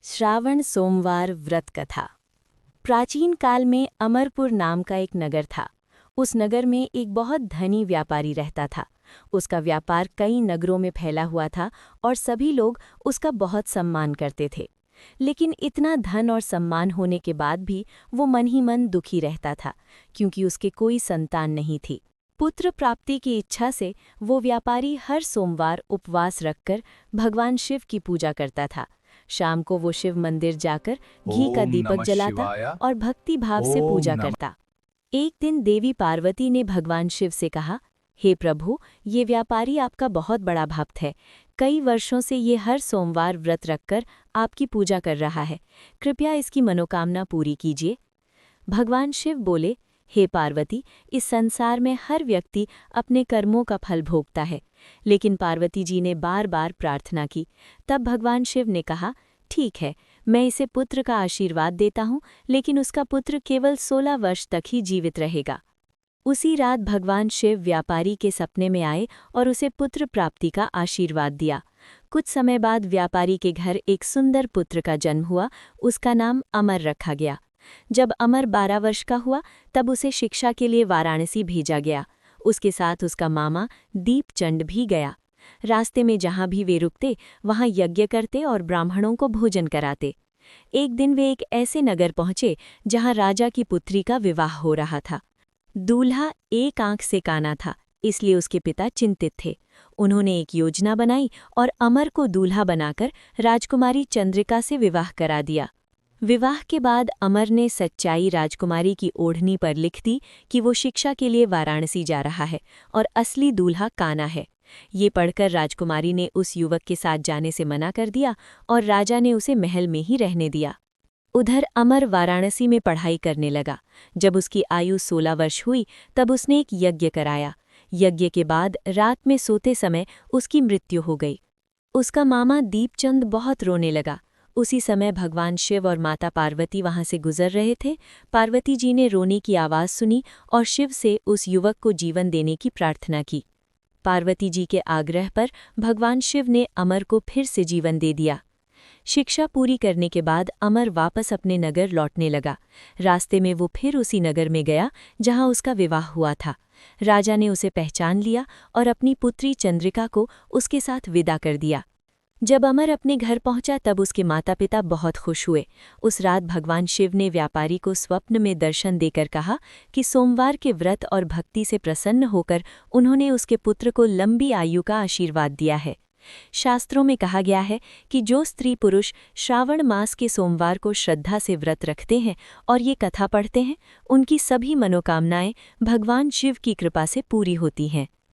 श्रावण सोमवार व्रत कथा। प्राचीन काल में अमरपुर नाम का एक नगर था। उस नगर में एक बहुत धनी व्यापारी रहता था। उसका व्यापार कई नगरों में फैला हुआ था और सभी लोग उसका बहुत सम्मान करते थे। लेकिन इतना धन और सम्मान होने के बाद भी वो मन ही मन दुखी रहता था, क्योंकि उसके कोई संतान नहीं थी। पुत्र प्राप्ति की इच्छा से वो व्यापारी हर सोमवार उपवास रखकर भगवान शिव की पूजा करता था। शाम को वो शिव मंदिर जाकर घी का ओम दीपक नमः जलाता शिवाय। और भक्ति भाव से ओम पूजा नमः। करता। एक दिन देवी पार्वती ने भगवान शिव से कहा, हे प्रभु, ये व्यापारी आपका बहुत बड़ा भक्त है। कई वर्षों से ये हर सोमवार व्रत रखकर आपकी पूजा कर रहा है। कृपया इसकी मनोकामना पूरी कीजिए। भगवान शिव बोले, हे पार्वती, इस संसार में हर व्यक्ति अपने कर्मों का फल भोगता है। लेकिन पार्वती जी ने बार बार प्रार्थना की। तब भगवान शिव ने कहा, ठीक है, मैं इसे पुत्र का आशीर्वाद देता हूँ, लेकिन उसका पुत्र केवल 16 वर्ष तक ही जीवित रहेगा। उसी रात भगवान शिव व्यापारी के सपने में आए और उसे पुत्र प्राप्ति का आशीर्वाद दिया। कुछ समय बाद व्यापारी के घर एक सुंदर पुत्र का जन्म हुआ। उसका नाम अमर रखा गया। जब अमर 12 वर्ष का हुआ तब उसे शिक्षा के लिए वाराणसी भेजा गया। उसके साथ उसका मामा दीपचंद भी गया। रास्ते में जहाँ भी वे रुकते वहाँ यज्ञ करते और ब्राह्मणों को भोजन कराते। एक दिन वे एक ऐसे नगर पहुँचे जहाँ राजा की पुत्री का विवाह हो रहा था। दूल्हा एक आंख से काना था, इसलिए उसके पिता चिंतित थे। उन्होंने एक योजना बनाई और अमर को दूल्हा बनाकर राजकुमारी चंद्रिका से विवाह करा दिया। विवाह के बाद अमर ने सच्चाई राजकुमारी की ओढ़नी पर लिख दी कि वो शिक्षा के लिए वाराणसी जा रहा है और असली दूल्हा काना है। ये पढ़कर राजकुमारी ने उस युवक के साथ जाने से मना कर दिया और राजा ने उसे महल में ही रहने दिया। उधर अमर वाराणसी में पढ़ाई करने लगा। जब उसकी आयु 16 वर्ष हुई तब उसने एक यज्ञ कराया। यज्ञ के बाद रात में सोते समय उसकी मृत्यु हो गई। उसका मामा दीपचंद बहुत रोने लगा। उसी समय भगवान शिव और माता पार्वती वहां से गुजर रहे थे। पार्वती जी ने रोने की आवाज़ सुनी और शिव से उस युवक को जीवन देने की प्रार्थना की। पार्वती जी के आग्रह पर भगवान शिव ने अमर को फिर से जीवन दे दिया। शिक्षा पूरी करने के बाद अमर वापस अपने नगर लौटने लगा। रास्ते में वो फिर उसी नगर में गया जहां उसका विवाह हुआ था। राजा ने उसे पहचान लिया और अपनी पुत्री चंद्रिका को उसके साथ विदा कर दिया। जब अमर अपने घर पहुंचा तब उसके माता पिता बहुत खुश हुए। उस रात भगवान शिव ने व्यापारी को स्वप्न में दर्शन देकर कहा कि सोमवार के व्रत और भक्ति से प्रसन्न होकर उन्होंने उसके पुत्र को लंबी आयु का आशीर्वाद दिया है। शास्त्रों में कहा गया है कि जो स्त्री पुरुष श्रावण मास के सोमवार को श्रद्धा से व्रत रखते हैं और ये कथा पढ़ते हैं, उनकी सभी मनोकामनाएं भगवान शिव की कृपा से पूरी होती हैं।